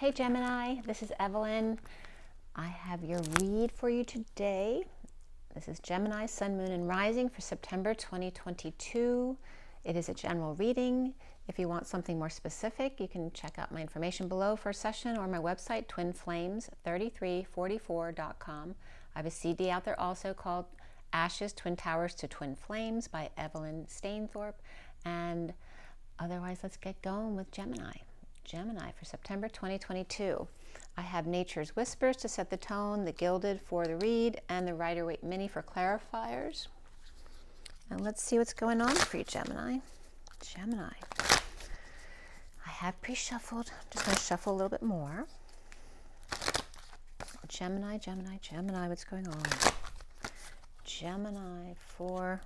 Hey Gemini, this is Evelyn. I have your read for you today. This is Gemini, Sun, Moon, and Rising for September 2022. It is a general reading. If you want something more specific, you can check out my information below for a session or my website, twinflames3344.com. I have a CD out there also called Ashes, Twin Towers to Twin Flames by Evelyn Stainthorpe. And otherwise, let's get going with Gemini. Gemini for September 2022. I have Nature's Whispers to set the tone, the Gilded for the read, and the Rider-Waite Mini for clarifiers. And let's see what's going on for you, Gemini. Gemini. I have pre-shuffled. I'm just going to shuffle a little bit more. Gemini, Gemini, Gemini, what's going on? Gemini for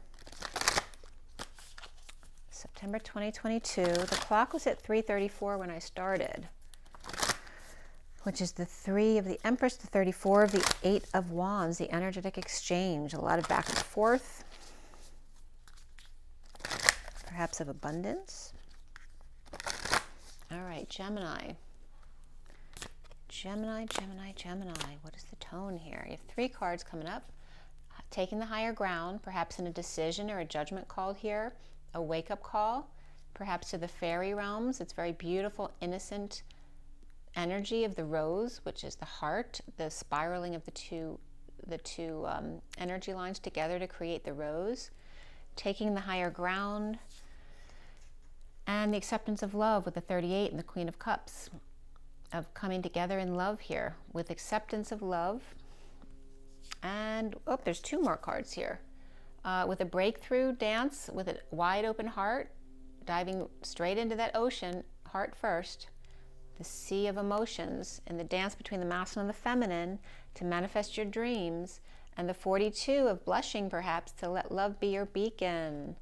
September 2022. The clock was at 3:34 when I started, which is the 3 of the Empress, the 34 of the 8 of Wands, the energetic exchange, a lot of back and forth, perhaps of abundance. All right, Gemini. Gemini, Gemini, Gemini. What is the tone here? You have 3 cards coming up. Taking the higher ground, perhaps in a decision or a judgment call here. A wake-up call, perhaps to the fairy realms. It's very beautiful, innocent energy of the rose, which is the heart, the spiraling of the two energy lines together to create the rose. Taking the higher ground, and the acceptance of love with the 38 and the Queen of Cups, of coming together in love here with acceptance of love. And oh, there's 2 more cards here. With a breakthrough dance with a wide open heart, diving straight into that ocean, heart first, the sea of emotions, and the dance between the masculine and the feminine to manifest your dreams, and the 42 of blushing perhaps to let love be your beacon.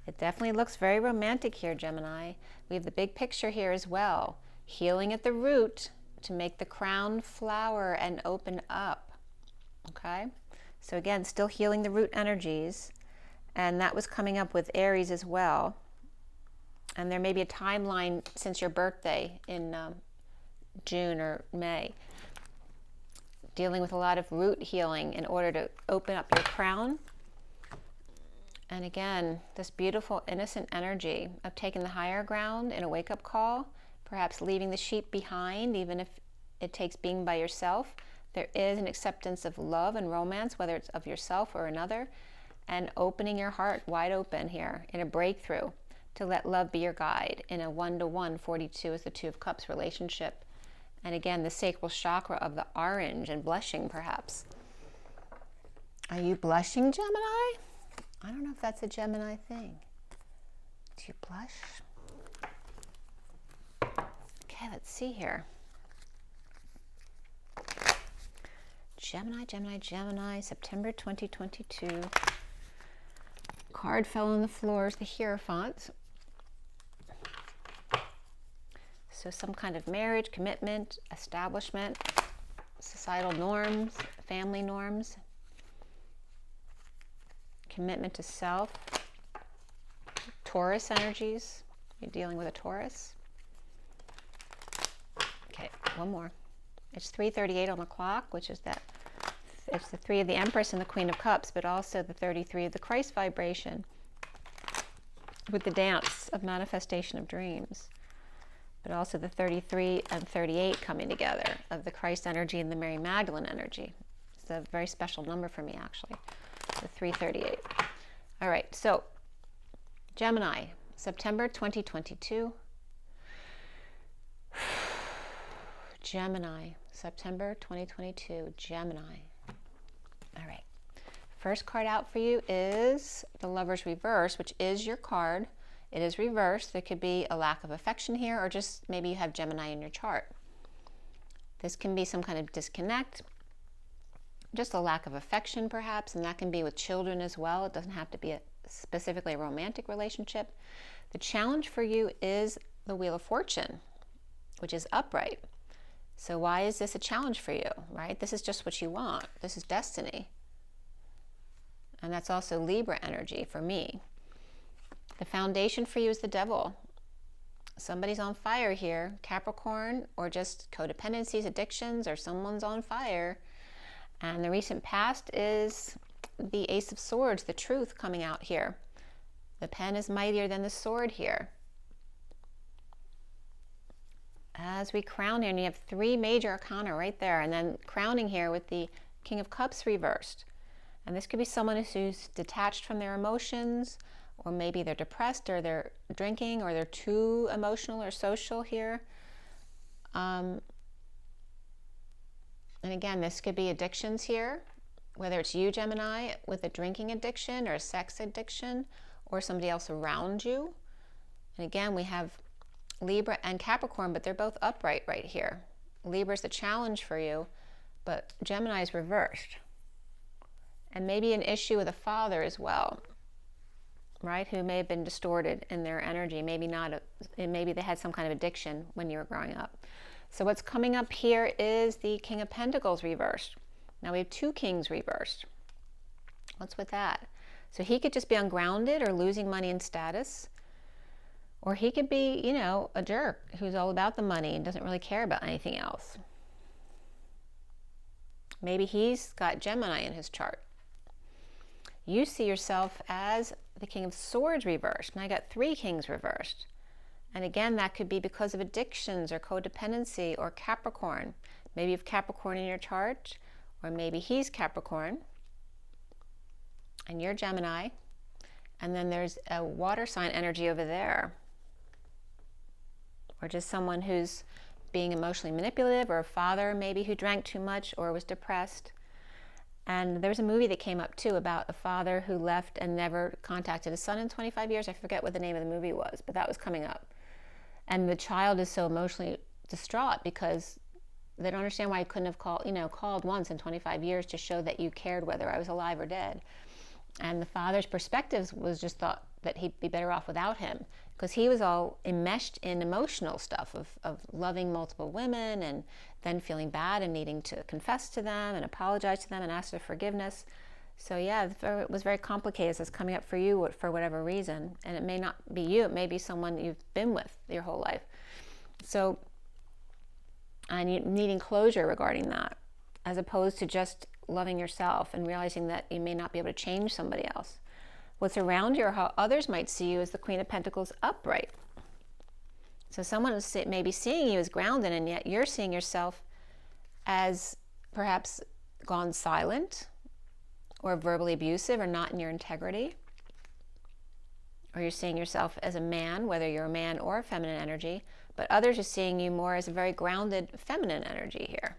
It definitely looks very romantic here, Gemini. We have the big picture here as well. Healing at the root to make the crown flower and open up. Okay? So again, still healing the root energies, and that was coming up with Aries as well. And there may be a timeline since your birthday in June or May, dealing with a lot of root healing in order to open up your crown. And again, this beautiful, innocent energy of taking the higher ground in a wake-up call, perhaps leaving the sheep behind, even if it takes being by yourself. There is an acceptance of love and romance, whether it's of yourself or another, and opening your heart wide open here in a breakthrough to let love be your guide in a 1-to-1, 42 is the 2 of Cups relationship. And again, the sacral chakra of the orange and blushing perhaps. Are you blushing, Gemini? I don't know if that's a Gemini thing. Do you blush? Okay, let's see here. Gemini, Gemini, Gemini, September 2022. Card fell on the floor, the Hierophant. So some kind of marriage, commitment, establishment, societal norms, family norms, commitment to self, Taurus energies. You're dealing with a Taurus. Okay, one more. It's 3:38 on the clock, which is that it's the 3 of the Empress and the Queen of Cups, but also the 33 of the Christ vibration with the dance of manifestation of dreams, but also the 33 and 38 coming together of the Christ energy and the Mary Magdalene energy. It's a very special number for me, actually, the 338. All right, so Gemini, September 2022. Gemini, September 2022, Gemini. All right. First card out for you is the Lover's Reverse, which is your card. It is reversed. There could be a lack of affection here, or just maybe you have Gemini in your chart. This can be some kind of disconnect, just a lack of affection perhaps, and that can be with children as well. It doesn't have to be specifically a romantic relationship. The challenge for you is the Wheel of Fortune, which is upright. So why is this a challenge for you, right? This is just what you want. This is destiny. And that's also Libra energy for me. The foundation for you is the Devil. Somebody's on fire here, Capricorn, or just codependencies, addictions, or someone's on fire. And the recent past is the Ace of Swords, the truth coming out here. The pen is mightier than the sword here. As we crown here, and you have 3 major arcana right there, and then crowning here with the King of Cups reversed. And this could be someone who's detached from their emotions, or maybe they're depressed, or they're drinking, or they're too emotional or social here. And again, this could be addictions here, whether it's you, Gemini, with a drinking addiction or a sex addiction, or somebody else around you. And again, we have Libra and Capricorn, but they're both upright right here. Libra's the challenge for you, but Gemini is reversed. And maybe an issue with a father as well, right? Who may have been distorted in their energy. Maybe not, maybe they had some kind of addiction when you were growing up. So what's coming up here is the King of Pentacles reversed. Now we have 2 kings reversed. What's with that? So he could just be ungrounded or losing money and status. Or he could be, you know, a jerk who's all about the money and doesn't really care about anything else. Maybe he's got Gemini in his chart. You see yourself as the King of Swords reversed. And I got 3 kings reversed. And again, that could be because of addictions or codependency or Capricorn. Maybe you have Capricorn in your chart, or maybe he's Capricorn and you're Gemini. And then there's a water sign energy over there. Or just someone who's being emotionally manipulative, or a father maybe who drank too much or was depressed. And there was a movie that came up too about a father who left and never contacted his son in 25 years. I forget what the name of the movie was, but that was coming up. And the child is so emotionally distraught because they don't understand why he couldn't have called once in 25 years to show that you cared whether I was alive or dead. And the father's perspective was just thought that he'd be better off without him, because he was all enmeshed in emotional stuff of loving multiple women and then feeling bad and needing to confess to them and apologize to them and ask for forgiveness. So yeah, it was very complicated. So it's coming up for you for whatever reason. And it may not be you. It may be someone you've been with your whole life. So, and you needing closure regarding that, as opposed to just loving yourself and realizing that you may not be able to change somebody else. What's around you or how others might see you is the Queen of Pentacles upright. So someone is maybe seeing you as grounded, and yet you're seeing yourself as perhaps gone silent or verbally abusive or not in your integrity. Or you're seeing yourself as a man, whether you're a man or a feminine energy, but others are seeing you more as a very grounded feminine energy here.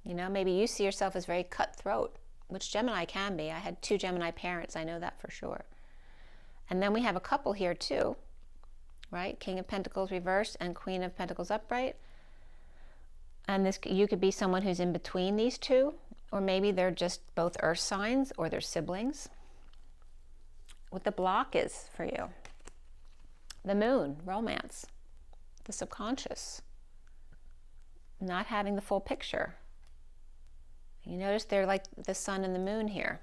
You know, maybe you see yourself as very cutthroat, which Gemini can be. I had 2 Gemini parents, I know that for sure. And then we have a couple here too, right? King of Pentacles reversed and Queen of Pentacles upright. And this, you could be someone who's in between these 2, or maybe they're just both earth signs or they're siblings. What the block is for you: the moon, romance, the subconscious, not having the full picture. You notice they're like the sun and the moon here.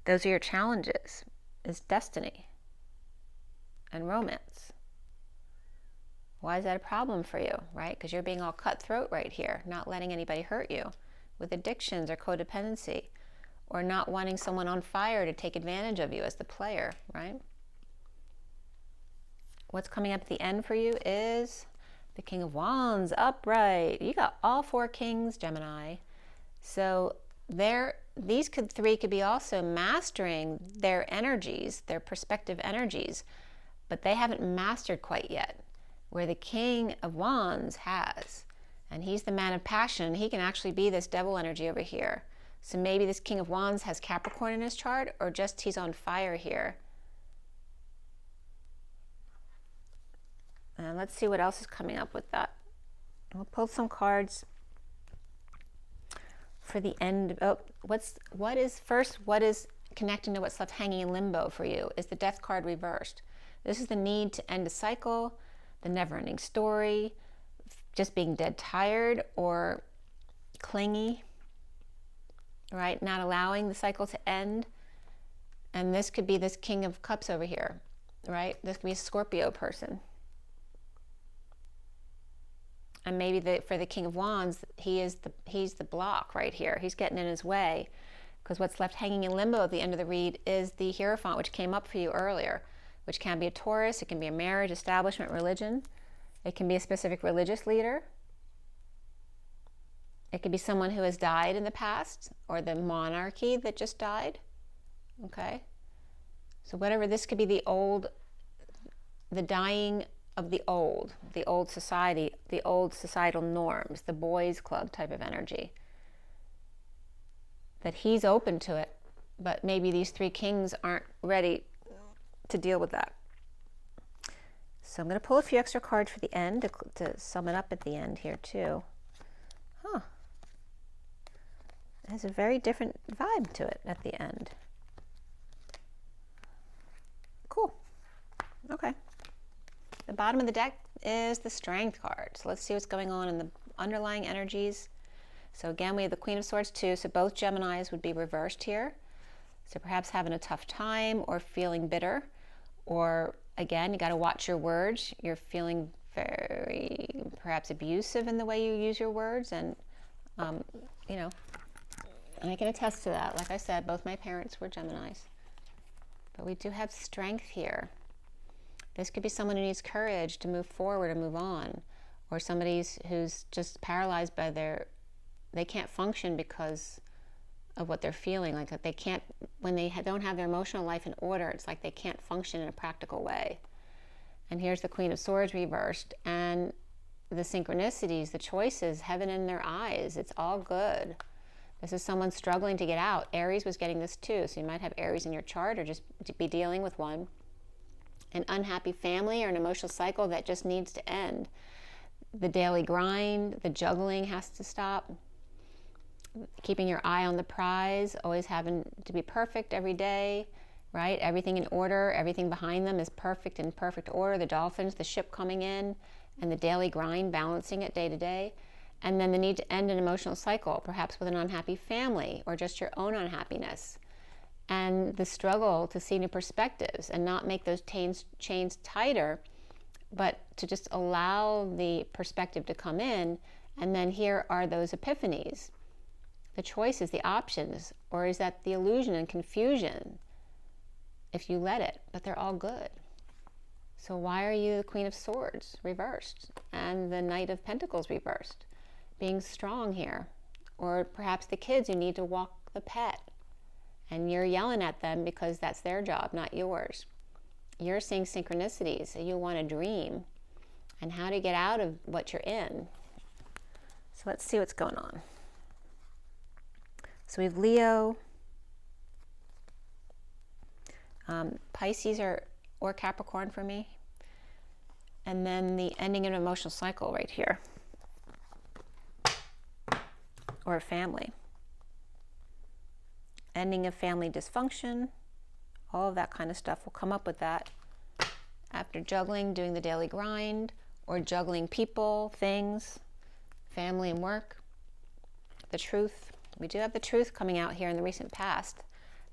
Those are your challenges, is destiny and romance. Why is that a problem for you, right? Because you're being all cutthroat right here, not letting anybody hurt you with addictions or codependency, or not wanting someone on fire to take advantage of you as the player, right? What's coming up at the end for you is the King of Wands upright. You got all 4 kings, Gemini. So these 3 could be also mastering their energies, their perspective energies, but they haven't mastered quite yet, where the King of Wands has. And he's the man of passion. He can actually be this devil energy over here. So maybe this King of Wands has Capricorn in his chart, or just he's on fire here. And let's see what else is coming up with that. We'll pull some cards for the end. Oh, what is connecting to what's left hanging in limbo for you is the Death card reversed. This is the need to end a cycle, the never-ending story, just being dead tired or clingy, right? Not allowing the cycle to end. And this could be this King of Cups over here. right? This could be a Scorpio person. And maybe for the King of Wands, he's the block right here. He's getting in his way, because what's left hanging in limbo at the end of the read is the Hierophant, which came up for you earlier, which can be a Taurus, it can be a marriage, establishment, religion. It can be a specific religious leader. It could be someone who has died in the past, or the monarchy that just died. Okay? So whatever, this could be the dying of the old society, the old societal norms, the boys club type of energy. That he's open to it, but maybe these three kings aren't ready to deal with that. So I'm going to pull a few extra cards for the end to sum it up at the end here too. Huh. It has a very different vibe to it at the end. Cool. Okay. The bottom of the deck is the Strength card. So let's see what's going on in the underlying energies. So again, we have the Queen of Swords too. So both Geminis would be reversed here. So perhaps having a tough time or feeling bitter, or again, you got to watch your words. You're feeling very perhaps abusive in the way you use your words, and you know, and I can attest to that. Like I said, both my parents were Geminis, but we do have strength here. This could be someone who needs courage to move forward and move on, or somebody who's just paralyzed by they can't function because of what they're feeling. Like they can't, when they don't have their emotional life in order, it's like they can't function in a practical way. And here's the Queen of Swords reversed, and the synchronicities, the choices, heaven in their eyes. It's all good. This is someone struggling to get out. Aries was getting this too, so you might have Aries in your chart, or just be dealing with one. An unhappy family or an emotional cycle that just needs to end. The daily grind, the juggling has to stop. Keeping your eye on the prize, always having to be perfect every day, right? Everything in order, everything behind them is perfect, in perfect order. The dolphins, the ship coming in, and the daily grind, balancing it day to day. And then the need to end an emotional cycle, perhaps with an unhappy family or just your own unhappiness. And the struggle to see new perspectives and not make those chains tighter, but to just allow the perspective to come in. And then here are those epiphanies, the choices, the options, or is that the illusion and confusion if you let it? But they're all good. So why are you the Queen of Swords reversed and the Knight of Pentacles reversed? Being strong here. Or perhaps the kids who need to walk the pet, and you're yelling at them because that's their job, not yours. You're seeing synchronicities, so you want to dream, and how to get out of what you're in. So let's see what's going on. So we have Leo, Pisces or Capricorn for me, and then the ending of an emotional cycle right here, or a family. Ending of family dysfunction, all of that kind of stuff will come up with that. After juggling, doing the daily grind, or juggling people, things, family and work. The truth. We do have the truth coming out here in the recent past.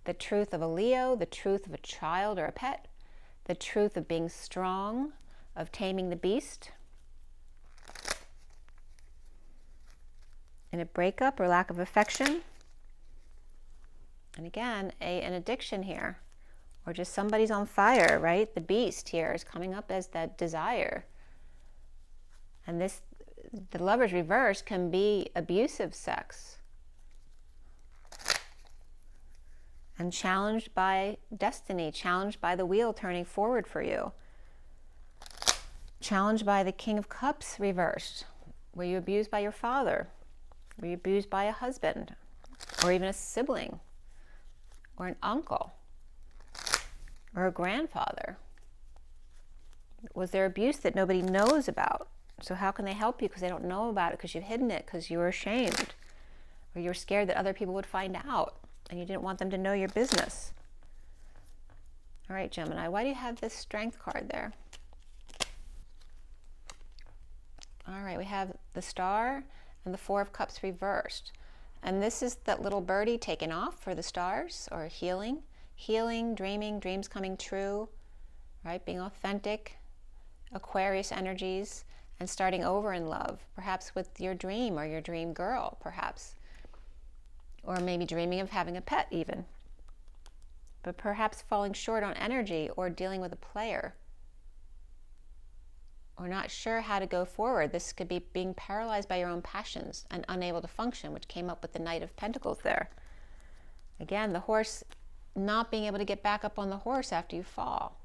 The truth of a Leo, the truth of a child or a pet, the truth of being strong, of taming the beast. In a breakup or lack of affection. And again, an addiction here, or just somebody's on fire, right? The beast here is coming up as that desire. And this, the Lover's reverse can be abusive sex. And challenged by destiny, challenged by the wheel turning forward for you. Challenged by the King of Cups reversed. Were you abused by your father? Were you abused by a husband? Or even a sibling? Or an uncle? Or a grandfather? Was there abuse that nobody knows about? So how can they help you? Because they don't know about it, because you've hidden it, because you were ashamed. Or you were scared that other people would find out, and you didn't want them to know your business. All right, Gemini, why do you have this Strength card there? All right, we have the Star and the Four of Cups reversed. And this is that little birdie taken off for the stars, or healing. Healing, dreaming, dreams coming true. right? Being authentic, Aquarius energies, and starting over in love, perhaps with your dream or your dream girl, perhaps. Or maybe dreaming of having a pet even. But perhaps falling short on energy or dealing with a player. Or not sure how to go forward. This could be being paralyzed by your own passions and unable to function, which came up with the Knight of Pentacles there. Again, the horse not being able to get back up on the horse after you fall.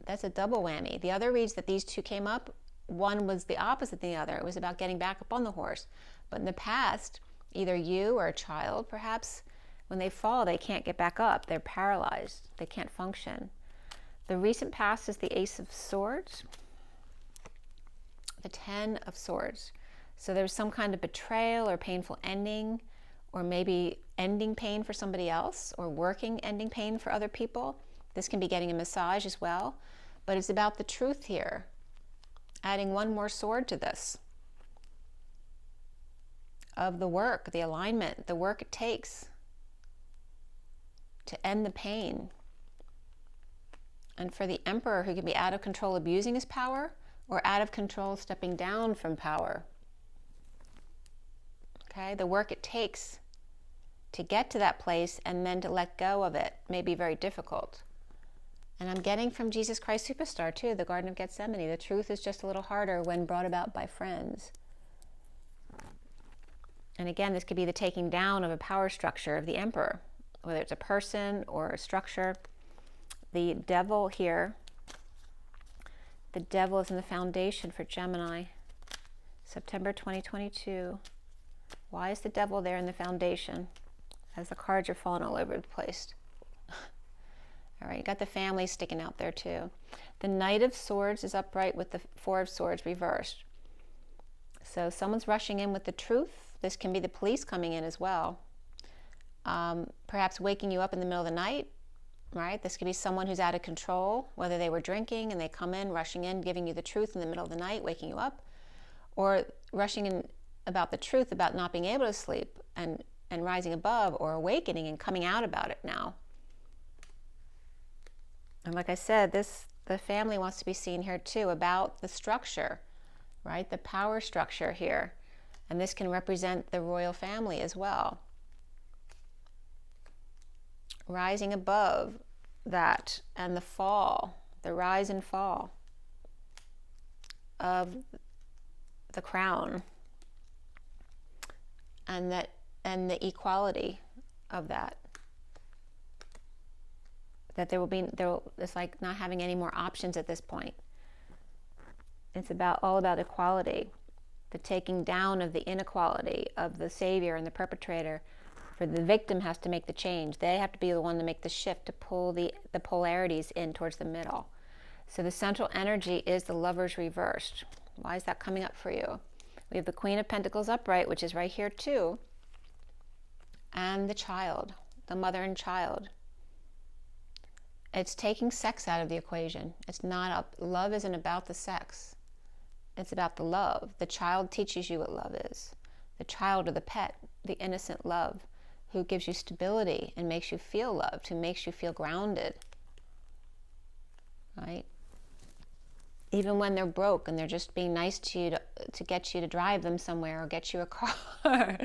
That's a double whammy. The other reads that these two came up, one was the opposite of the other. It was about getting back up on the horse. But in the past, either you or a child, perhaps, when they fall, they can't get back up. They're paralyzed. They can't function. The recent past is the Ace of Swords, the Ten of Swords. So there's some kind of betrayal or painful ending, or maybe ending pain for somebody else, or working ending pain for other people. This can be getting a massage as well. But it's about the truth here. Adding one more sword to this. Of the work, the alignment, the work it takes to end the pain. And for the Emperor, who can be out of control abusing his power, or out of control stepping down from power. Okay, the work it takes to get to that place and then to let go of it may be very difficult. And I'm getting from Jesus Christ Superstar too, the Garden of Gethsemane. The truth is just a little harder when brought about by friends. And again, this could be the taking down of a power structure of the Emperor, whether it's a person or a structure. The Devil here, the Devil is in the foundation for Gemini, September 2022. Why is the Devil there in the foundation? As the cards are falling all over the place. All right, you got the family sticking out there too. The Knight of Swords is upright with the Four of Swords reversed. So someone's rushing in with the truth. This can be the police coming in as well. Perhaps waking you up in the middle of the night, right? This could be someone who's out of control, whether they were drinking and they come in, rushing in, giving you the truth in the middle of the night, waking you up, or rushing in about the truth about not being able to sleep and rising above, or awakening and coming out about it now. And like I said, the family wants to be seen here too, about the structure, right? The power structure here. And this can represent the royal family as well. Rising above that, and the fall, the rise and fall of the crown, and the equality of that. That it's like not having any more options at this point. It's all about equality, the taking down of the inequality of the savior and the perpetrator. For the victim has to make the change. They have to be the one to make the shift, to pull the polarities in towards the middle. So the central energy is the Lovers reversed. Why is that coming up for you? We have the Queen of Pentacles upright, which is right here too, and the child, the mother and child. It's taking sex out of the equation. It's not love isn't about the sex. It's about the love. The child teaches you what love is. The child or the pet, the innocent love, who gives you stability and makes you feel loved, who makes you feel grounded, right? Even when they're broke and they're just being nice to you to get you to drive them somewhere or get you a car.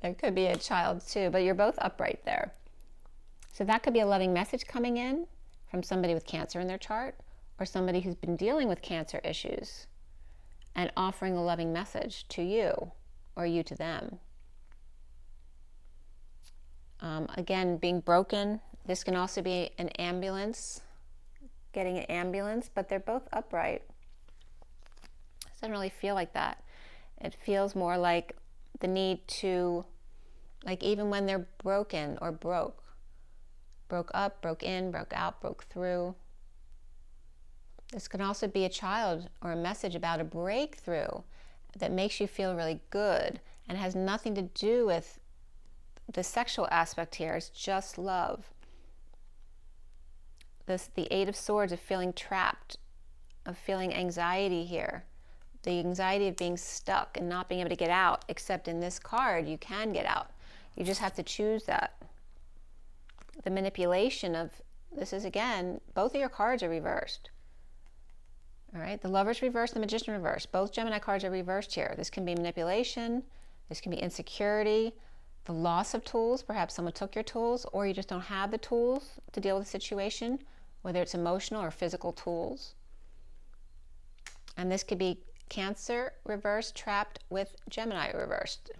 There could be a child too, but you're both upright there. So that could be a loving message coming in from somebody with Cancer in their chart, or somebody who's been dealing with cancer issues and offering a loving message to you, or you to them. Again, being broken. This can also be an ambulance, getting an ambulance, but they're both upright. It doesn't really feel like that. It feels more like the need to, like even when they're broken or broke up, broke in, broke out, broke through. This can also be a child or a message about a breakthrough that makes you feel really good and has nothing to do with the sexual aspect here. It's just love. The Eight of Swords, of feeling trapped, of feeling anxiety here. The anxiety of being stuck and not being able to get out, except in this card you can get out. You just have to choose that. The manipulation of This is, again, both of your cards are reversed. All right, the Lover's reversed, the Magician reversed. Both Gemini cards are reversed here. This can be manipulation, this can be insecurity, the loss of tools. Perhaps someone took your tools, or you just don't have the tools to deal with the situation, whether it's emotional or physical tools. And this could be Cancer reversed, trapped with Gemini reversed.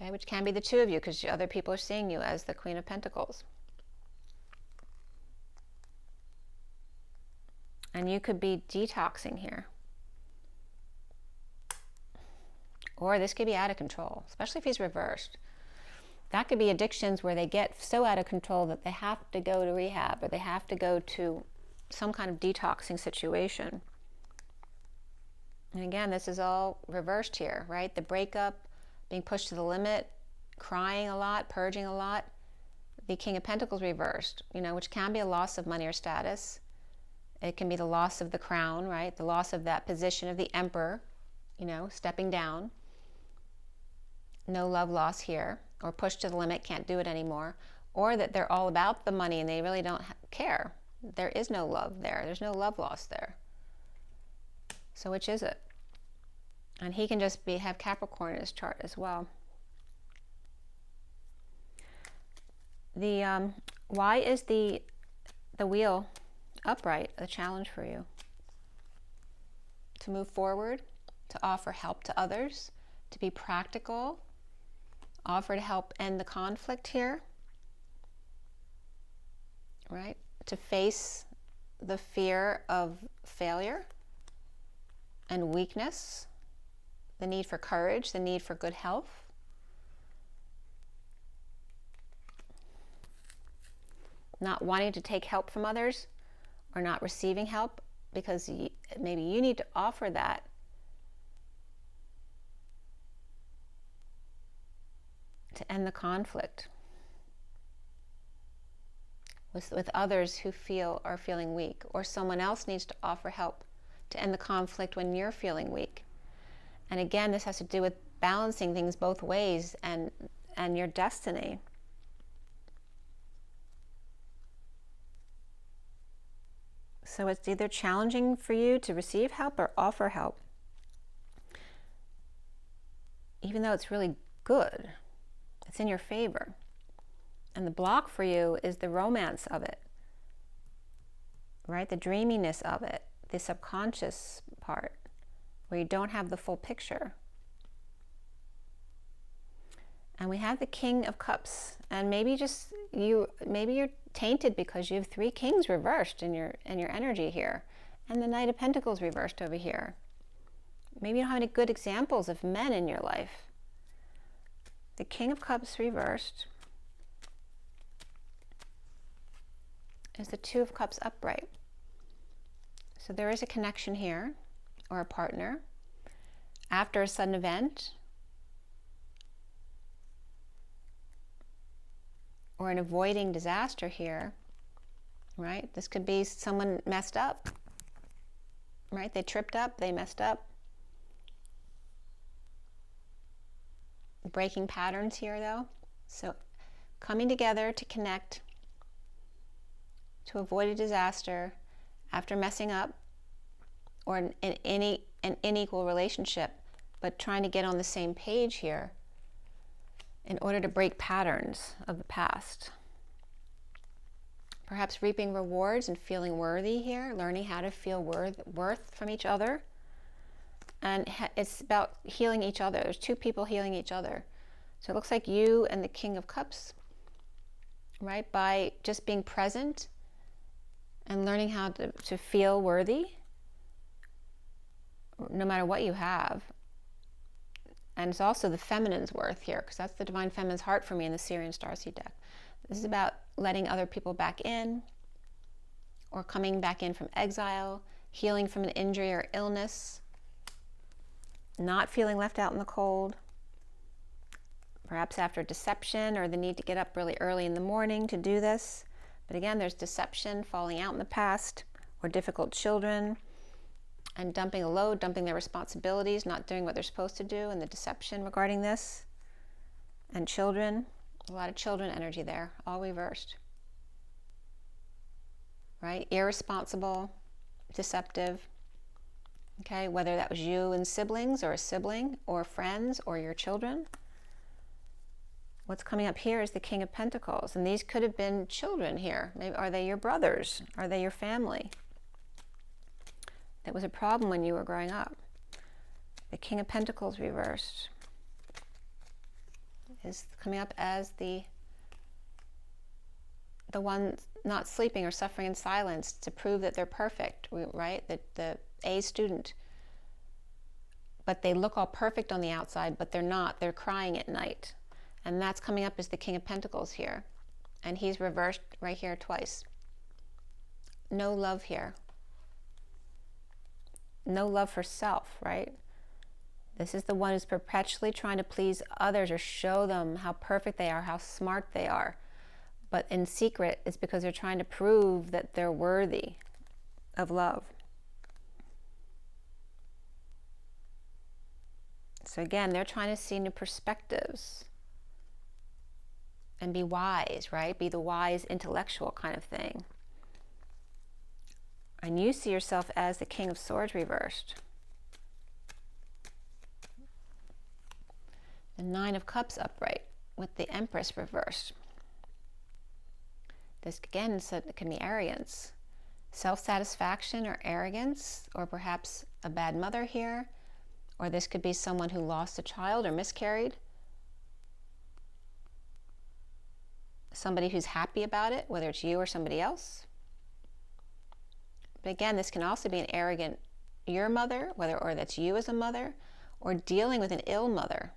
Okay, which can be the two of you, because other people are seeing you as the Queen of Pentacles. And you could be detoxing here. Or this could be out of control, especially if he's reversed. That could be addictions where they get so out of control that they have to go to rehab, or they have to go to some kind of detoxing situation. And again, this is all reversed here, right? The breakup, being pushed to the limit, crying a lot, purging a lot. The King of Pentacles reversed, you know, which can be a loss of money or status. It can be the loss of the crown, right? The loss of that position of the Emperor, you know, stepping down. No love loss here, or pushed to the limit, can't do it anymore. Or that they're all about the money and they really don't care. There is no love there. There's no love loss there. So which is it? And he can just have Capricorn in his chart as well. Why is the wheel upright a challenge for you? To move forward, to offer help to others, to be practical, offer to help end the conflict here, right? To face the fear of failure and weakness, the need for courage, the need for good health. Not wanting to take help from others, or not receiving help, because maybe you need to offer that to end the conflict with others who are feeling weak, or someone else needs to offer help to end the conflict when you're feeling weak. And again, this has to do with balancing things both ways and your destiny. So it's either challenging for you to receive help or offer help, even though it's really good. It's in your favor. And the block for you is the romance of it, right? The dreaminess of it, the subconscious part, where you don't have the full picture. And we have the King of Cups, and maybe you're tainted because you have 3 kings reversed in your energy here, and the Knight of Pentacles reversed over here. Maybe you don't have any good examples of men in your life. The King of Cups reversed is the Two of Cups upright. So there is a connection here, or a partner, after a sudden event, or an avoiding disaster here, right? This could be someone messed up, right? They tripped up, they messed up. Breaking patterns here, though. So coming together to connect, to avoid a disaster after messing up, or an unequal relationship, but trying to get on the same page here in order to break patterns of the past. Perhaps reaping rewards and feeling worthy here, learning how to feel worth from each other. And it's about healing each other. There's 2 people healing each other. So it looks like you and the King of Cups, right? By just being present and learning how to feel worthy, no matter what you have. And it's also the feminine's worth here, because that's the Divine Feminine's heart for me in the SIRIAN Starseed deck. This is about letting other people back in, or coming back in from exile, healing from an injury or illness, not feeling left out in the cold, perhaps after deception or the need to get up really early in the morning to do this. But again, there's deception, falling out in the past, or difficult children, and dumping a load, dumping their responsibilities, not doing what they're supposed to do, and the deception regarding this. And children, a lot of children energy there, all reversed. right? Irresponsible, deceptive. Okay, whether that was you and siblings or a sibling or friends or your children. What's coming up here is the King of Pentacles, and these could have been children here. Maybe are they your brothers? Are they your family? That was a problem when you were growing up. The King of Pentacles reversed is coming up as the one not sleeping or suffering in silence to prove that they're perfect, right? The A student. But they look all perfect on the outside, but they're not. They're crying at night. And that's coming up as the King of Pentacles here. And he's reversed right here twice. No love here. No love for self, right? This is the one who's perpetually trying to please others or show them how perfect they are, how smart they are. But in secret, it's because they're trying to prove that they're worthy of love. So again, they're trying to see new perspectives and be wise, right? Be the wise intellectual kind of thing. And you see yourself as the King of Swords reversed. The Nine of Cups upright with the Empress reversed. This again said it can be arrogance, self-satisfaction or arrogance, or perhaps a bad mother here, or this could be someone who lost a child or miscarried. Somebody who's happy about it, whether it's you or somebody else. But again, this can also be an arrogant, your mother, or that's you as a mother, or dealing with an ill mother.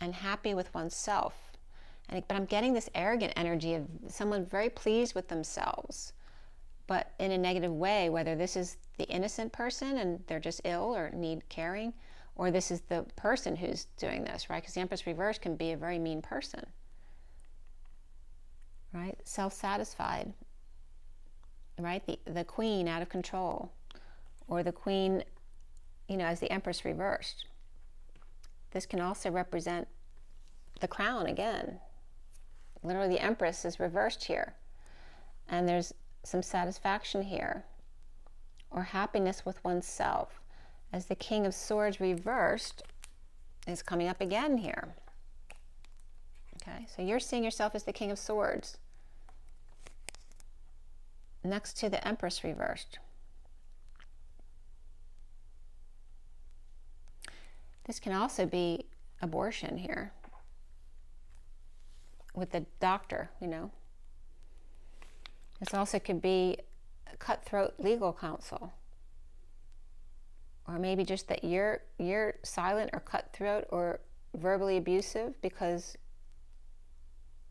And happy with oneself. But I'm getting this arrogant energy of someone very pleased with themselves, but in a negative way, whether this is the innocent person and they're just ill or need caring, or this is the person who's doing this, right? Because the Empress reverse can be a very mean person, right? Self-satisfied, right? The Queen out of control, or the Queen, as the Empress reversed. This can also represent the Crown again. Literally, the Empress is reversed here. And there's some satisfaction here, or happiness with oneself, as the King of Swords reversed is coming up again here. Okay, so you're seeing yourself as the King of Swords next to the Empress reversed. This can also be abortion here with the doctor, This also could be cutthroat legal counsel. Or maybe just that you're silent or cutthroat or verbally abusive because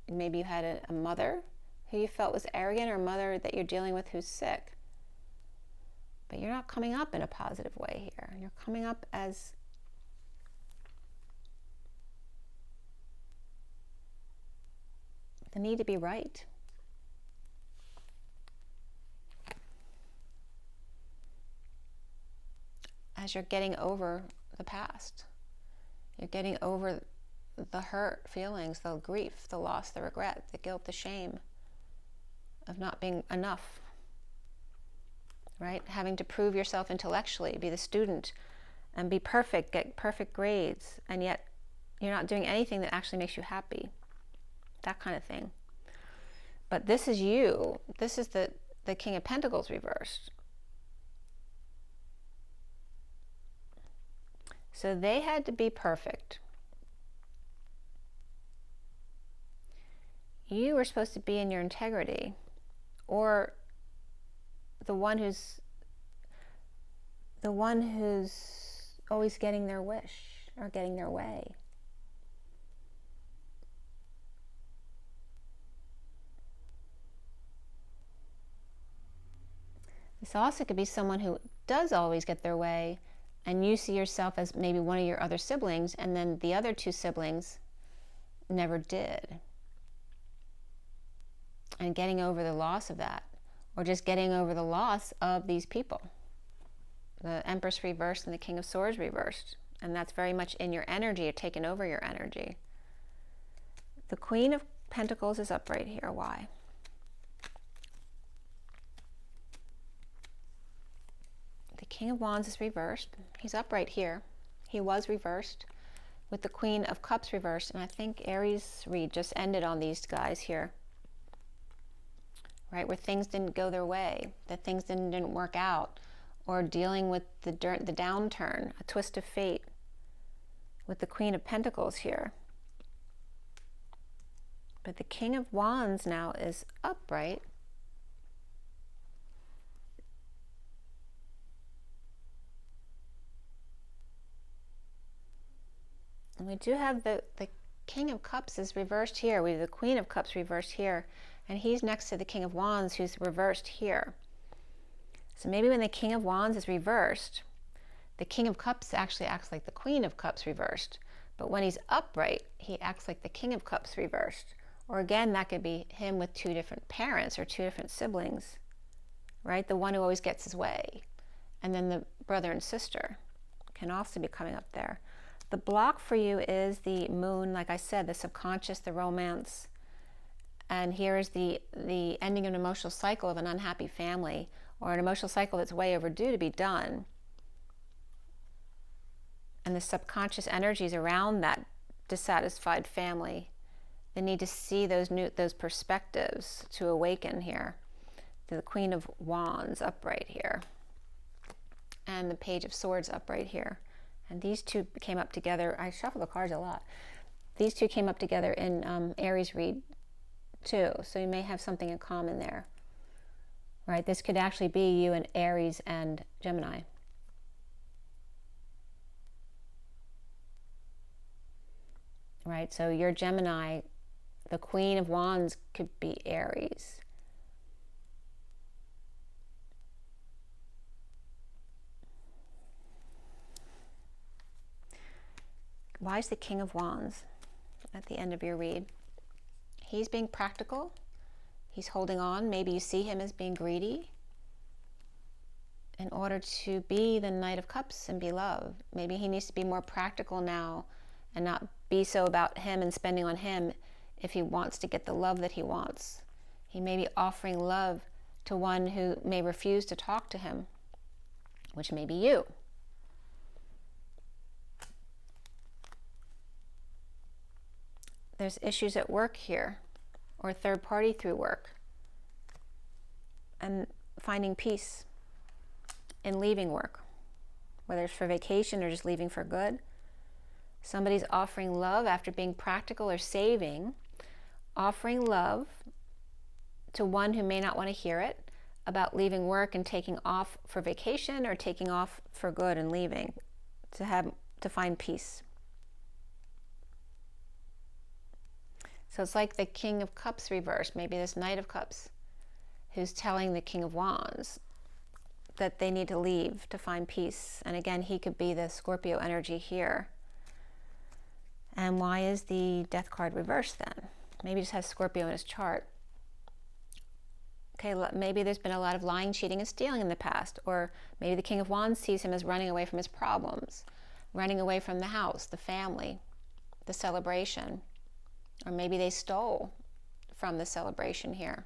maybe you had a mother who you felt was arrogant, or a mother that you're dealing with who's sick. But you're not coming up in a positive way here. You're coming up as the need to be right. As you're getting over the past. You're getting over the hurt feelings, the grief, the loss, the regret, the guilt, the shame of not being enough, right? Having to prove yourself intellectually, be the student and be perfect, get perfect grades, and yet you're not doing anything that actually makes you happy. That kind of thing. But this is you. This is the King of Pentacles reversed. So they had to be perfect. You were supposed to be in your integrity, or the one who's always getting their wish or getting their way. This also could be someone who does always get their way, and you see yourself as maybe one of your other siblings, and then the other two siblings never did. And getting over the loss of that, or just getting over the loss of these people. The Empress reversed and the King of Swords reversed. And that's very much in your energy, or taking over your energy. The Queen of Pentacles is upright here. Why? The King of Wands is reversed. He's upright here. He was reversed with the Queen of Cups reversed. And I think Aries read just ended on these guys here. Right? Where things didn't go their way, that things didn't work out, or dealing with the downturn, a twist of fate with the Queen of Pentacles here. But the King of Wands now is upright. And we do have the King of Cups is reversed here. We have the Queen of Cups reversed here. And he's next to the King of Wands, who's reversed here. So maybe when the King of Wands is reversed, the King of Cups actually acts like the Queen of Cups reversed. But when he's upright, he acts like the King of Cups reversed. Or again, that could be him with two different parents or two different siblings, right? The one who always gets his way. And then the brother and sister can also be coming up there. The block for you is the moon, like I said, the subconscious, the romance. And here is the ending of an emotional cycle of an unhappy family, or an emotional cycle that's way overdue to be done. And the subconscious energies around that dissatisfied family. They need to see those perspectives to awaken here. The Queen of Wands upright here. And the Page of Swords upright here. And these two came up together. I shuffle the cards a lot. These two came up together in Aries read too. So you may have something in common there. Right? This could actually be you and Aries and Gemini. Right? So your Gemini, the Queen of Wands could be Aries. Why is the King of Wands at the end of your read? He's being practical. He's holding on. Maybe you see him as being greedy in order to be the Knight of Cups and be loved. Maybe he needs to be more practical now and not be so about him and spending on him if he wants to get the love that he wants. He may be offering love to one who may refuse to talk to him, which may be you. There's issues at work here, or third party through work, and finding peace in leaving work, whether it's for vacation or just leaving for good. Somebody's offering love after being practical or saving, offering love to one who may not want to hear it about leaving work and taking off for vacation or taking off for good and leaving to find peace. So it's like the King of Cups reversed, maybe this Knight of Cups, who's telling the King of Wands that they need to leave to find peace. And again, he could be the Scorpio energy here. And why is the Death card reversed then? Maybe he just has Scorpio in his chart. Okay, maybe there's been a lot of lying, cheating, and stealing in the past. Or maybe the King of Wands sees him as running away from his problems, running away from the house, the family, the celebration. Or maybe they stole from the celebration here.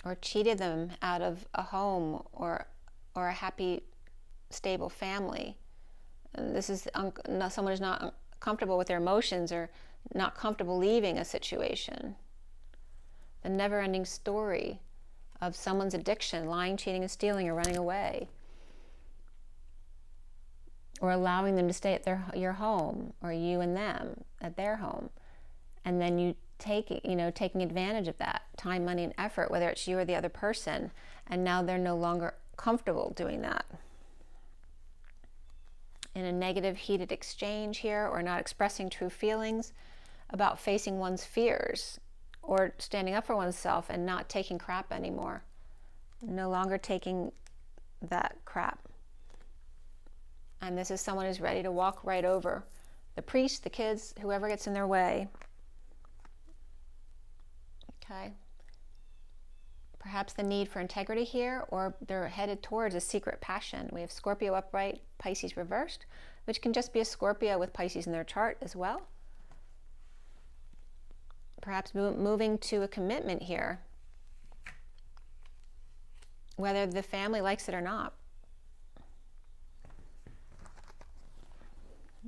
Or cheated them out of a home or a happy, stable family. And this is someone who's not comfortable with their emotions or not comfortable leaving a situation. The never-ending story of someone's addiction, lying, cheating, and stealing, or running away. Or allowing them to stay at your home, or you and them at their home. And then you taking advantage of that time, money, and effort, whether it's you or the other person, and now they're no longer comfortable doing that. In a negative, heated exchange here, or not expressing true feelings about facing one's fears, or standing up for oneself and not taking crap anymore. No longer taking that crap. And this is someone who's ready to walk right over the priest, the kids, whoever gets in their way. Okay. Perhaps the need for integrity here, or they're headed towards a secret passion. We have Scorpio upright, Pisces reversed, which can just be a Scorpio with Pisces in their chart as well. Perhaps moving to a commitment here, whether the family likes it or not.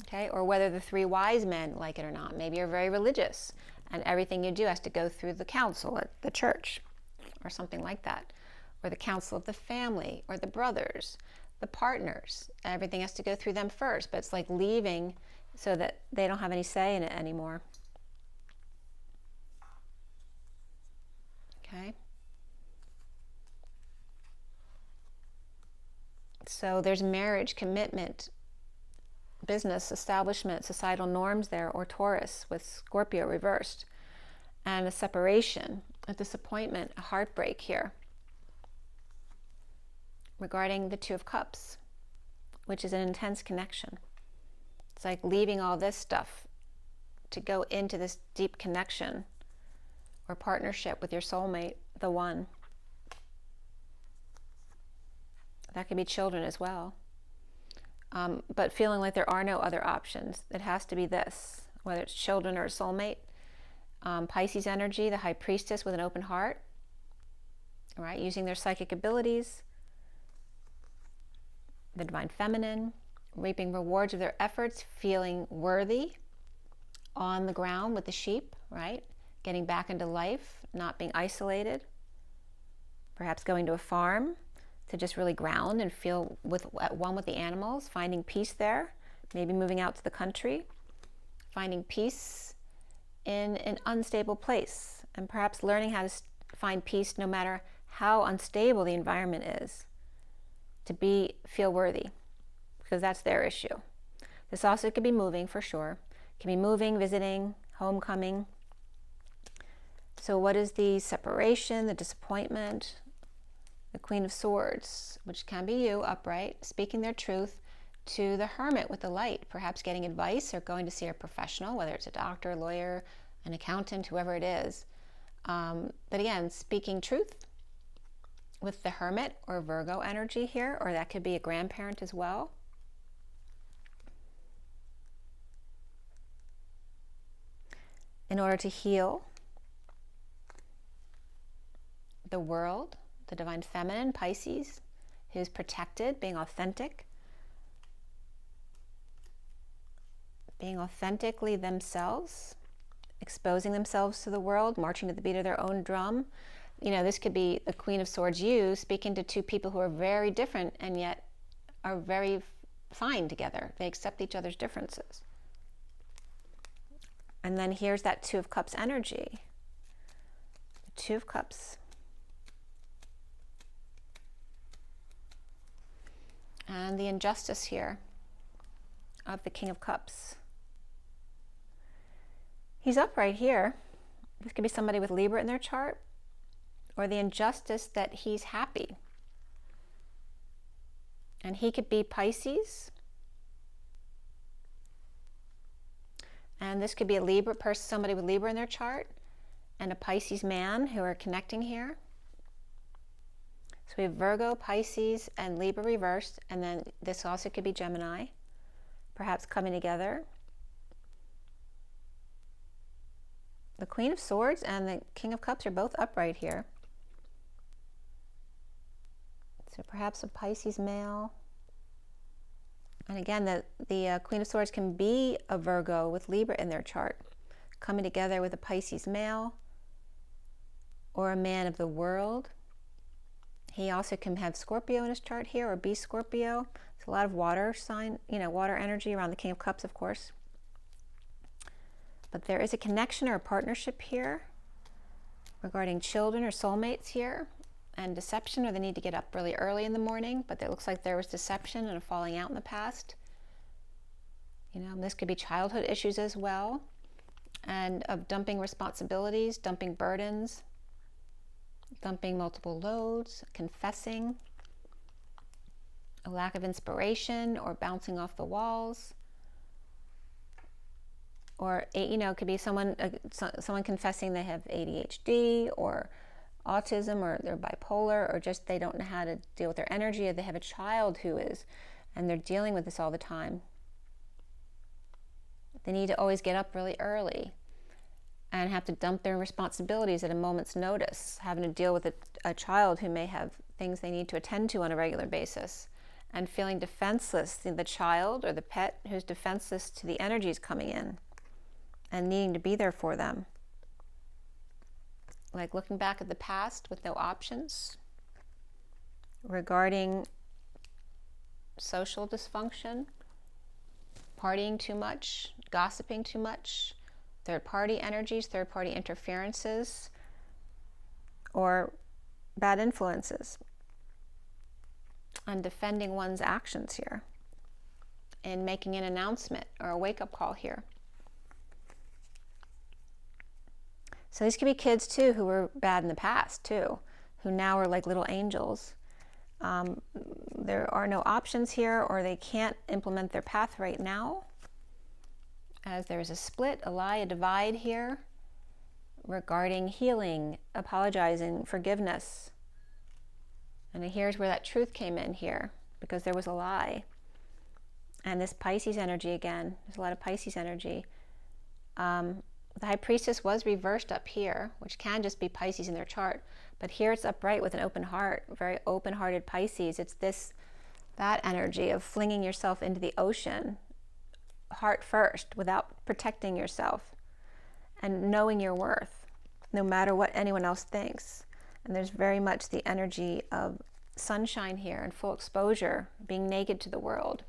Okay, or whether the three wise men like it or not. Maybe you're very religious and everything you do has to go through the council at the church or something like that, or the council of the family or the brothers, the partners. Everything has to go through them first, but it's like leaving so that they don't have any say in it anymore. Okay. So there's marriage, commitment, business, establishment, societal norms there, or Taurus with Scorpio reversed, and a separation, a disappointment, a heartbreak here regarding the Two of Cups, which is an intense connection. It's like leaving all this stuff to go into this deep connection or partnership with your soulmate, the one. That could be children as well. But feeling like there are no other options. It has to be this, whether it's children or a soulmate. Pisces energy, the High Priestess with an open heart, right? Using their psychic abilities. The Divine Feminine, reaping rewards of their efforts, feeling worthy on the ground with the sheep, right? Getting back into life, not being isolated. Perhaps going to a farm to just really ground and feel at one with the animals, finding peace there, maybe moving out to the country, finding peace in an unstable place, and perhaps learning how to find peace no matter how unstable the environment is, to feel worthy, because that's their issue. This also could be moving for sure. It can be moving, visiting, homecoming. So what is the separation, the disappointment? The Queen of Swords, which can be you, upright, speaking their truth to the Hermit with the light, perhaps getting advice or going to see a professional, whether it's a doctor, lawyer, an accountant, whoever it is. But again, speaking truth with the Hermit or Virgo energy here, or that could be a grandparent as well. In order to heal the world, the Divine Feminine, Pisces, who's protected, being authentic, being authentically themselves, exposing themselves to the world, marching to the beat of their own drum. You know, this could be the Queen of Swords, you, speaking to two people who are very different and yet are very fine together. They accept each other's differences. And then here's that Two of Cups energy. The Two of Cups. And the injustice here of the King of Cups. He's up right here. This could be somebody with Libra in their chart, or the injustice that he's happy. And he could be Pisces. And this could be a Libra person, somebody with Libra in their chart, and a Pisces man who are connecting here. So we have Virgo, Pisces, and Libra reversed, and then this also could be Gemini, perhaps coming together. The Queen of Swords and the King of Cups are both upright here. So perhaps a Pisces male. And again, the Queen of Swords can be a Virgo with Libra in their chart, coming together with a Pisces male or a man of the world. He also can have Scorpio in his chart here, or be Scorpio. There's a lot of water sign, water energy around the King of Cups, of course. But there is a connection or a partnership here regarding children or soulmates here, and deception, or the need to get up really early in the morning. But it looks like there was deception and a falling out in the past. This could be childhood issues as well, and of dumping responsibilities, dumping burdens, dumping multiple loads, confessing, a lack of inspiration or bouncing off the walls. Or, it could be someone confessing they have ADHD or autism, or they're bipolar, or just they don't know how to deal with their energy, or they have a child who is, and they're dealing with this all the time. They need to always get up really early. and have to dump their responsibilities at a moment's notice, having to deal with a child who may have things they need to attend to on a regular basis, and feeling defenseless, the child or the pet who's defenseless to the energies coming in and needing to be there for them. Like looking back at the past with no options regarding social dysfunction, partying too much, gossiping too much, third-party energies, third-party interferences, or bad influences, and defending one's actions here, and making an announcement or a wake-up call here. So these could be kids too who were bad in the past too, who now are like little angels. There are no options here, or they can't implement their path right now, as there's a split, a lie, a divide here regarding healing, apologizing, forgiveness. And here's where that truth came in here, because there was a lie. And this Pisces energy again, there's a lot of Pisces energy. The High Priestess was reversed up here, which can just be Pisces in their chart. But here it's upright with an open heart, very open-hearted Pisces. It's that energy of flinging yourself into the ocean, heart first, without protecting yourself, and knowing your worth, no matter what anyone else thinks. And there's very much the energy of sunshine here and full exposure, being naked to the world,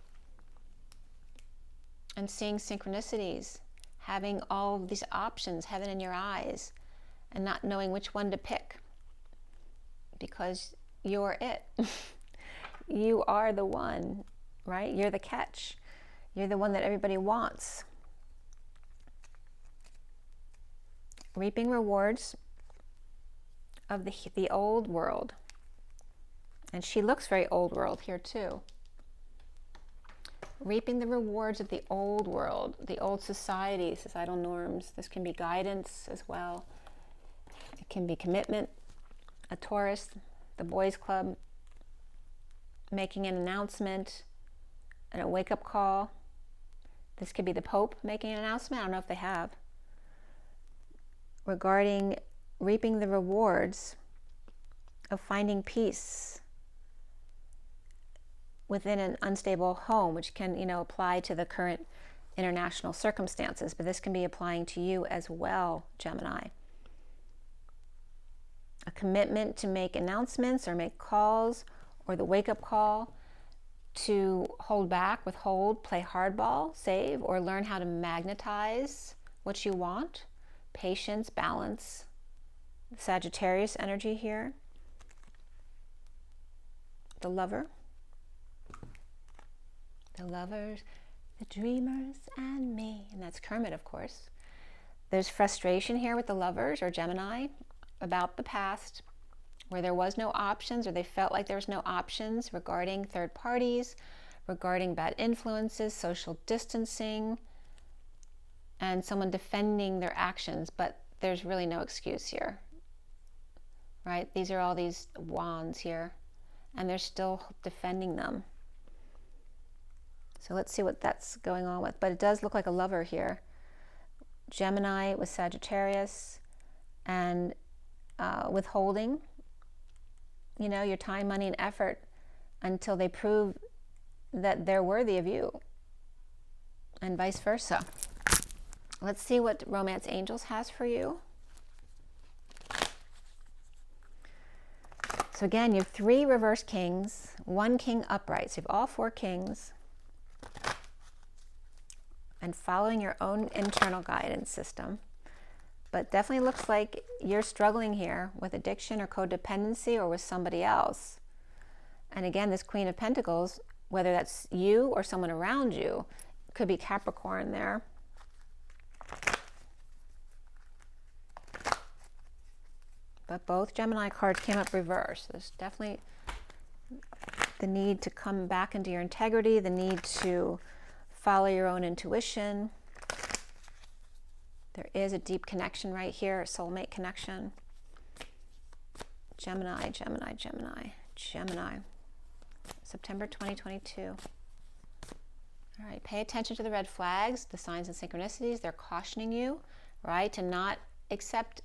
and seeing synchronicities, having all of these options, heaven in your eyes, and not knowing which one to pick, because you're it. You are the one, right? You're the catch. You're the one that everybody wants. Reaping rewards of the old world. And she looks very old world here too. Reaping the rewards of the old world, the old society, societal norms. This can be guidance as well. It can be commitment. A Taurus, the boys club, making an announcement and a wake-up call. This could be the Pope making an announcement. I don't know if they have. Regarding reaping the rewards of finding peace within an unstable home, which can, apply to the current international circumstances, but this can be applying to you as well, Gemini. A commitment to make announcements or make calls, or the wake-up call to hold back, withhold, play hardball, save, or learn how to magnetize what you want. Patience, balance. Sagittarius energy here. The lover. The lovers, the dreamers, and me. And that's Kermit, of course. There's frustration here with the lovers, or Gemini, about the past, where there was no options, or they felt like there was no options regarding third parties, regarding bad influences, social distancing, and someone defending their actions, but there's really no excuse here, right? These are all these wands here, and they're still defending them. So let's see what that's going on with. But it does look like a lover here. Gemini with Sagittarius, and withholding, your time, money, and effort until they prove that they're worthy of you, and vice versa. Let's see what Romance Angels has for you. So again, you have 3 reverse kings, 1 king upright. So you have all 4 kings. And following your own internal guidance system. But definitely looks like you're struggling here with addiction or codependency, or with somebody else. And again, this Queen of Pentacles, whether that's you or someone around you, could be Capricorn there. But both Gemini cards came up reversed. There's definitely the need to come back into your integrity, the need to follow your own intuition. There is a deep connection right here, a soulmate connection. Gemini, Gemini, Gemini, Gemini. September 2022. All right, pay attention to the red flags, the signs and synchronicities. They're cautioning you, right, to not accept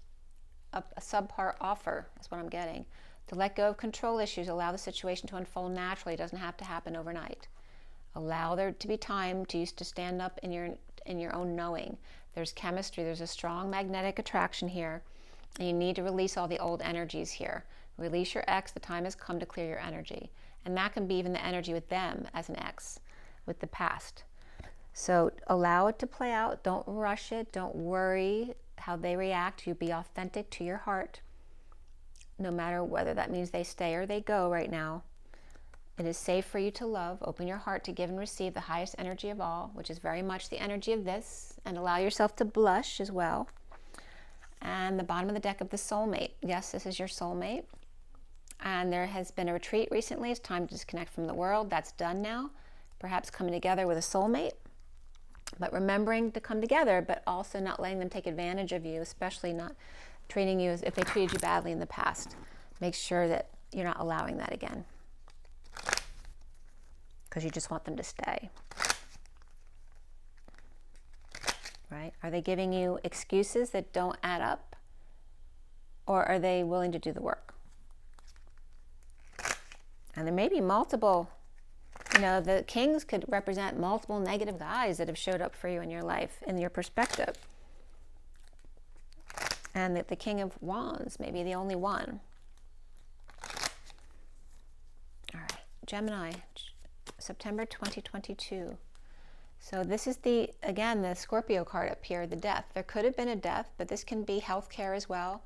a subpar offer, is what I'm getting. To let go of control issues, allow the situation to unfold naturally. It doesn't have to happen overnight. Allow there to be time to stand up in your own knowing. There's chemistry, there's a strong magnetic attraction here, and you need to release all the old energies here. Release your ex, the time has come to clear your energy. And that can be even the energy with them as an ex, with the past. So allow it to play out, don't rush it, don't worry how they react. You be authentic to your heart, no matter whether that means they stay or they go right now. It is safe for you to love. Open your heart to give and receive the highest energy of all, which is very much the energy of this, and allow yourself to blush as well. And the bottom of the deck of the soulmate. Yes, this is your soulmate. And there has been a retreat recently. It's time to disconnect from the world. That's done now. Perhaps coming together with a soulmate. But remembering to come together, but also not letting them take advantage of you, especially not treating you as if they treated you badly in the past. Make sure that you're not allowing that again, because you just want them to stay. Right? Are they giving you excuses that don't add up? Or are they willing to do the work? And there may be multiple, the kings could represent multiple negative guys that have showed up for you in your life, in your perspective. And that the King of Wands may be the only one. All right, Gemini, September 2022. So this is again, the Scorpio card up here, the death. There could have been a death, but this can be healthcare as well,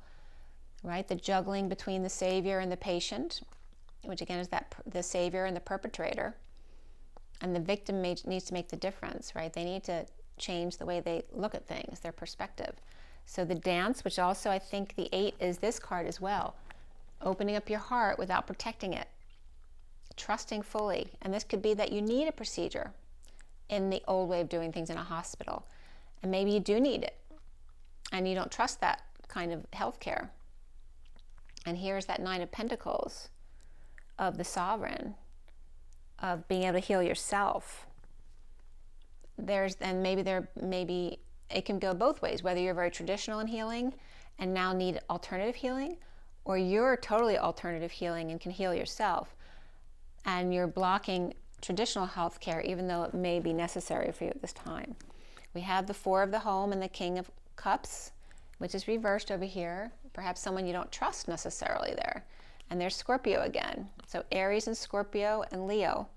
right? The juggling between the savior and the patient, which again is the savior and the perpetrator. And the victim needs to make the difference, right? They need to change the way they look at things, their perspective. So the dance, which also I think the 8 is this card as well. Opening up your heart without protecting it. Trusting fully. And this could be that you need a procedure in the old way of doing things in a hospital. And maybe you do need it. And you don't trust that kind of healthcare. And here's that 9 of Pentacles of the sovereign, of being able to heal yourself. Maybe it can go both ways, whether you're very traditional in healing and now need alternative healing, or you're totally alternative healing and can heal yourself, and you're blocking traditional health care even though it may be necessary for you at this time. We have the 4 of the home and the King of Cups, which is reversed over here. Perhaps someone you don't trust necessarily there. And there's Scorpio again. So Aries and Scorpio and Leo.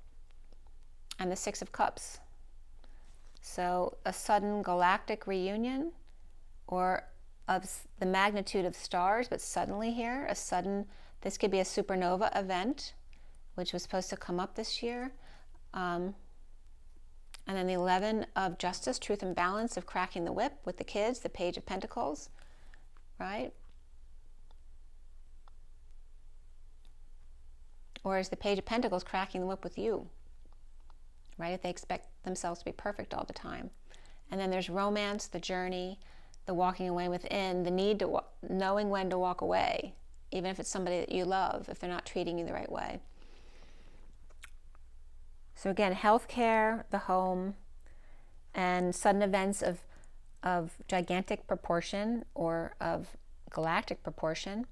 And the 6 of Cups. So a sudden galactic reunion, or of the magnitude of stars, but suddenly here, this could be a supernova event, which was supposed to come up this year. And then the 11 of Justice, Truth and Balance, of cracking the whip with the kids, the Page of Pentacles, right? Or is the Page of Pentacles cracking the whip with you? Right? If they expect themselves to be perfect all the time. And then there's romance, the journey, the walking away within, the need to knowing when to walk away, even if it's somebody that you love, if they're not treating you the right way. So again, healthcare, the home, and sudden events of gigantic proportion or of galactic proportion,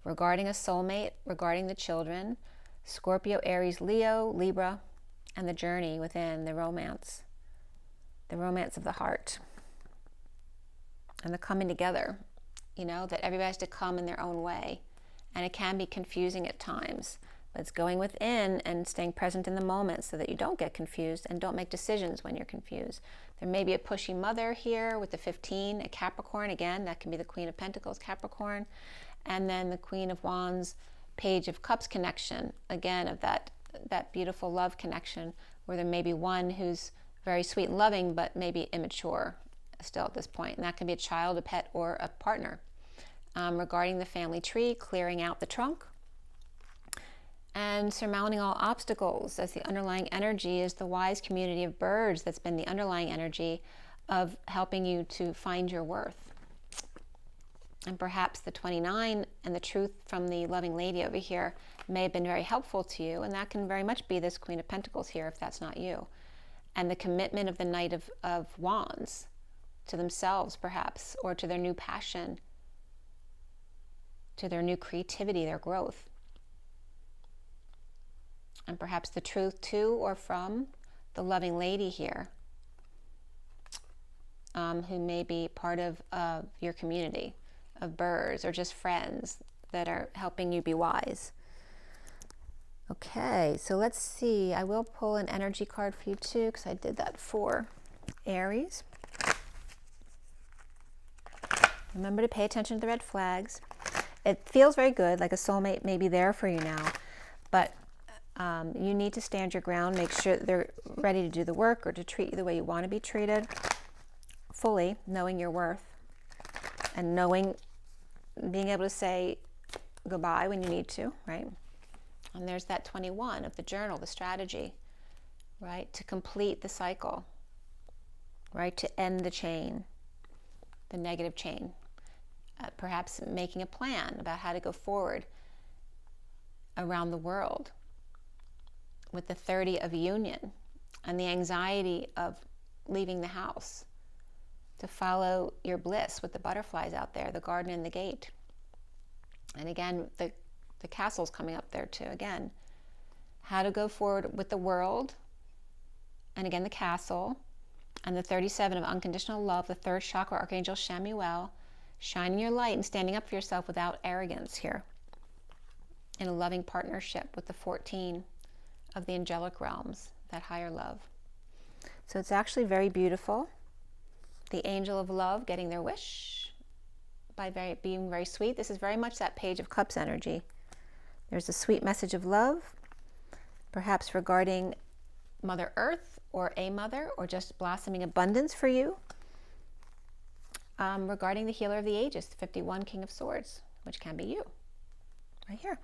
regarding a soulmate, regarding the children, Scorpio, Aries, Leo, Libra, and the journey within, the romance of the heart, and the coming together, that everybody has to come in their own way. And it can be confusing at times, but it's going within and staying present in the moment so that you don't get confused and don't make decisions when you're confused. There may be a pushy mother here with the 15, a Capricorn, again, that can be the Queen of Pentacles, Capricorn, and then the Queen of Wands, Page of Cups connection, again, of that beautiful love connection, where there may be one who's very sweet and loving, but maybe immature still at this point. And that can be a child, a pet, or a partner. Regarding the family tree, clearing out the trunk, and surmounting all obstacles, as the underlying energy is the wise community of birds. That's been the underlying energy of helping you to find your worth. And perhaps the 29 and the truth from the loving lady over here may have been very helpful to you, and that can very much be this Queen of Pentacles here if that's not you. And the commitment of the Knight of Wands to themselves, perhaps, or to their new passion, to their new creativity, their growth. And perhaps the truth to or from the loving lady here, who may be part of your community of birds or just friends that are helping you be wise. Okay, so let's see. I will pull an energy card for you too, because I did that for Aries. Remember to pay attention to the red flags. It feels very good, like a soulmate may be there for you now, but you need to stand your ground, make sure that they're ready to do the work or to treat you the way you want to be treated, fully knowing your worth and knowing, being able to say goodbye when you need to, right? And there's that 21 of the journal, the strategy, right? To complete the cycle, right? To end the chain, the negative chain. Perhaps making a plan about how to go forward around the world with the 30 of union and the anxiety of leaving the house to follow your bliss with the butterflies out there, the garden and the gate. And again, the castle's coming up there too. Again, how to go forward with the world, and again the castle, and the 37 of unconditional love, the third chakra, Archangel Chamuel, shining your light and standing up for yourself without arrogance here, in a loving partnership with the 14 of the angelic realms, that higher love. So it's actually very beautiful. The angel of love getting their wish by being very sweet. This is very much that Page of Cups energy. There's a sweet message of love, perhaps regarding Mother Earth or a mother, or just blossoming abundance for you. Regarding the healer of the ages, 51 King of Swords, which can be you, right here.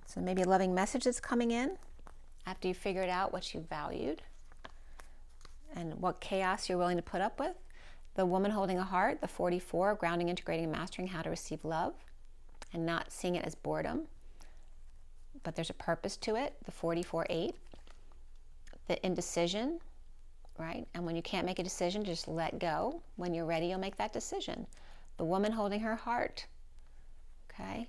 So maybe a loving message that's coming in after you figured out what you valued and what chaos you're willing to put up with. The woman holding a heart, the 44, grounding, integrating, and mastering how to receive love and not seeing it as boredom, but there's a purpose to it, the 44-8. The indecision, right? And when you can't make a decision, just let go. When you're ready, you'll make that decision. The woman holding her heart, okay?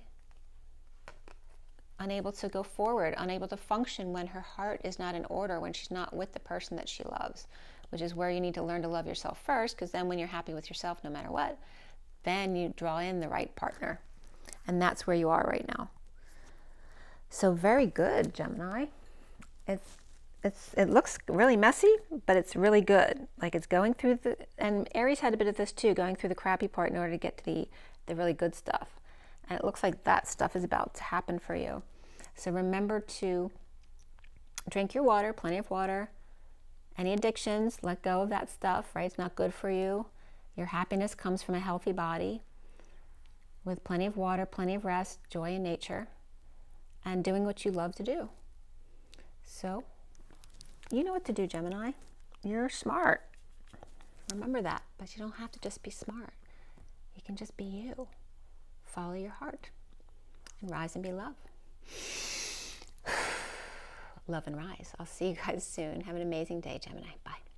Unable to go forward, unable to function when her heart is not in order, when she's not with the person that she loves, which is where you need to learn to love yourself first, because then when you're happy with yourself, no matter what, then you draw in the right partner. And that's where you are right now. So very good, Gemini. It looks really messy, but it's really good. Like it's going through the, and Aries had a bit of this too, going through the crappy part in order to get to the really good stuff. And it looks like that stuff is about to happen for you. So remember to drink your water, plenty of water. Any addictions, let go of that stuff, right? It's not good for you. Your happiness comes from a healthy body with plenty of water, plenty of rest, joy in nature, and doing what you love to do. So you know what to do, Gemini. You're smart. Remember that, but you don't have to just be smart. You can just be you. Follow your heart and rise and be love. Love and rise. I'll see you guys soon. Have an amazing day, Gemini. Bye.